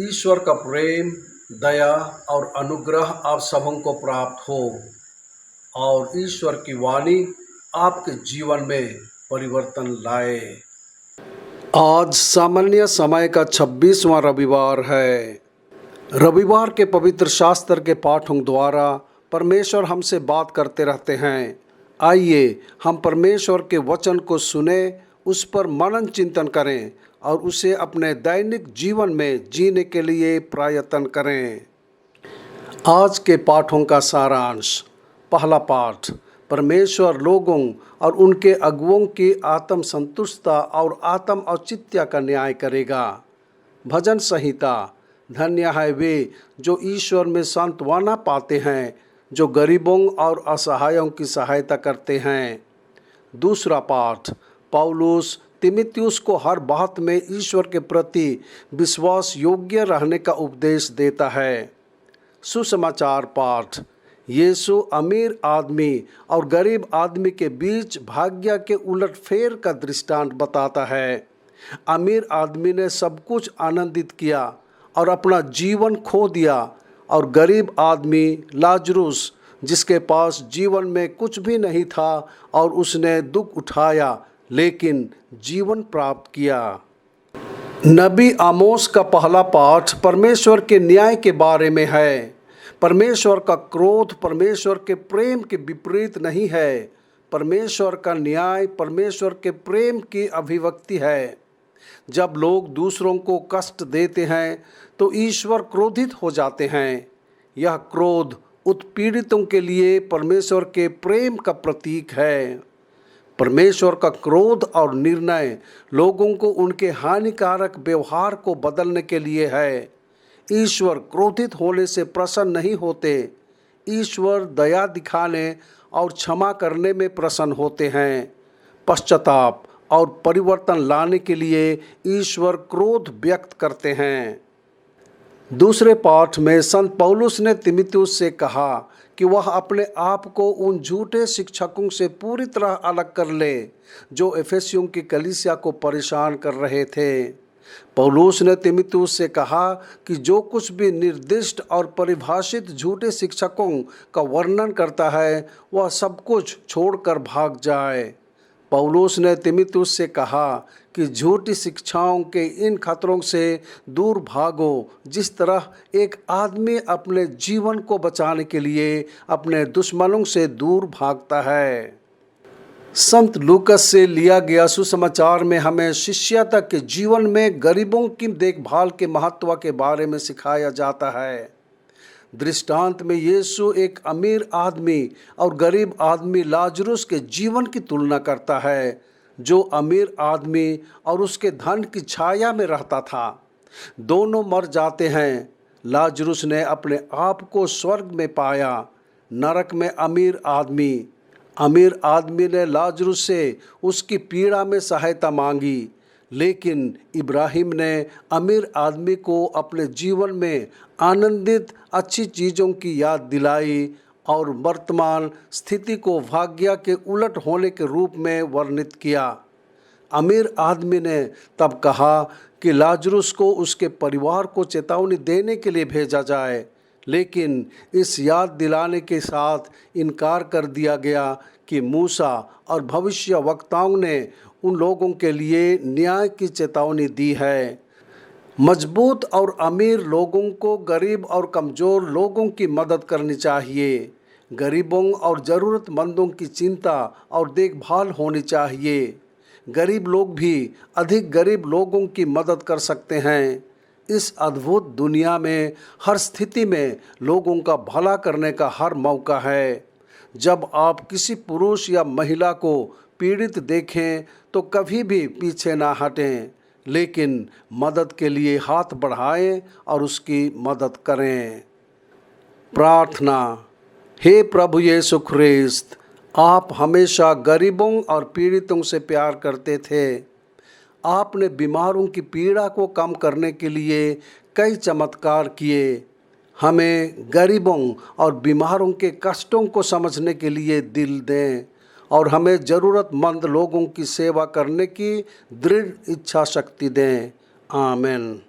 ईश्वर का प्रेम, दया और अनुग्रह आप सबों को प्राप्त हो और ईश्वर की वाणी आपके जीवन में परिवर्तन लाए। आज सामान्य समय का 26वां रविवार है। रविवार के पवित्र शास्त्र के पाठों द्वारा परमेश्वर हमसे बात करते रहते हैं। आइए हम परमेश्वर के वचन को सुने, उस पर मनन चिंतन करें और उसे अपने दैनिक जीवन में जीने के लिए प्रयत्न करें। आज के पाठों का सारांश। पहला पाठ, परमेश्वर लोगों और उनके अगुओं की आत्म संतुष्टता और आत्म औचित्य का न्याय करेगा। भजन संहिता। धन्य है वे जो ईश्वर में सांत्वना पाते हैं, जो गरीबों और असहायों की सहायता करते हैं। दूसरा पाठ, पौलुस तीमुथियुस को हर बात में ईश्वर के प्रति विश्वास योग्य रहने का उपदेश देता है। सुसमाचार पाठ, यीशु अमीर आदमी और गरीब आदमी के बीच भाग्य के उलटफेर का दृष्टांत बताता है। अमीर आदमी ने सब कुछ आनंदित किया और अपना जीवन खो दिया, और गरीब आदमी लाजरुस, जिसके पास जीवन में कुछ भी नहीं था और उसने दुख उठाया लेकिन जीवन प्राप्त किया। नबी आमोस का पहला पाठ परमेश्वर के न्याय के बारे में है। परमेश्वर का क्रोध परमेश्वर के प्रेम के विपरीत नहीं है। परमेश्वर का न्याय परमेश्वर के प्रेम की अभिव्यक्ति है। जब लोग दूसरों को कष्ट देते हैं तो ईश्वर क्रोधित हो जाते हैं। यह क्रोध उत्पीड़ितों के लिए परमेश्वर के प्रेम का प्रतीक है। परमेश्वर का क्रोध और निर्णय लोगों को उनके हानिकारक व्यवहार को बदलने के लिए है। ईश्वर क्रोधित होने से प्रसन्न नहीं होते। ईश्वर दया दिखाने और क्षमा करने में प्रसन्न होते हैं। पश्चाताप और परिवर्तन लाने के लिए ईश्वर क्रोध व्यक्त करते हैं। दूसरे पाठ में संत पौलुस ने तीमुथियुस से कहा कि वह अपने आप को उन झूठे शिक्षकों से पूरी तरह अलग कर ले जो एफेसियों की कलीसिया को परेशान कर रहे थे। पौलुस ने तीमुथियुस से कहा कि जो कुछ भी निर्दिष्ट और परिभाषित झूठे शिक्षकों का वर्णन करता है वह सब कुछ छोड़कर भाग जाए। पौलुस ने तीमुथियुस से कहा कि झूठी शिक्षाओं के इन खतरों से दूर भागो, जिस तरह एक आदमी अपने जीवन को बचाने के लिए अपने दुश्मनों से दूर भागता है। संत लूकस से लिया गया सुसमाचार में हमें शिष्यता के जीवन में गरीबों की देखभाल के महत्व के बारे में सिखाया जाता है। दृष्टांत में यीशु एक अमीर आदमी और गरीब आदमी लाजरुस के जीवन की तुलना करता है, जो अमीर आदमी और उसके धन की छाया में रहता था। दोनों मर जाते हैं। लाजरुस ने अपने आप को स्वर्ग में पाया, नरक में अमीर आदमी ने लाजरुस से उसकी पीड़ा में सहायता मांगी, लेकिन इब्राहिम ने अमीर आदमी को अपने जीवन में आनंदित अच्छी चीज़ों की याद दिलाई और वर्तमान स्थिति को भाग्य के उलट होने के रूप में वर्णित किया। अमीर आदमी ने तब कहा कि लाजरुस को उसके परिवार को चेतावनी देने के लिए भेजा जाए, लेकिन इस याद दिलाने के साथ इनकार कर दिया गया कि मूसा और भविष्यवक्ताओं ने उन लोगों के लिए न्याय की चेतावनी दी है। मजबूत और अमीर लोगों को गरीब और कमज़ोर लोगों की मदद करनी चाहिए। गरीबों और ज़रूरतमंदों की चिंता और देखभाल होनी चाहिए। गरीब लोग भी अधिक गरीब लोगों की मदद कर सकते हैं। इस अद्भुत दुनिया में हर स्थिति में लोगों का भला करने का हर मौका है। जब आप किसी पुरुष या महिला को पीड़ित देखें तो कभी भी पीछे ना हटें, लेकिन मदद के लिए हाथ बढ़ाएं और उसकी मदद करें। प्रार्थना। हे प्रभु यीशु ख्रिस्त, आप हमेशा गरीबों और पीड़ितों से प्यार करते थे। आपने बीमारों की पीड़ा को कम करने के लिए कई चमत्कार किए। हमें गरीबों और बीमारों के कष्टों को समझने के लिए दिल दें और हमें ज़रूरतमंद लोगों की सेवा करने की दृढ़ इच्छा शक्ति दें। आमीन।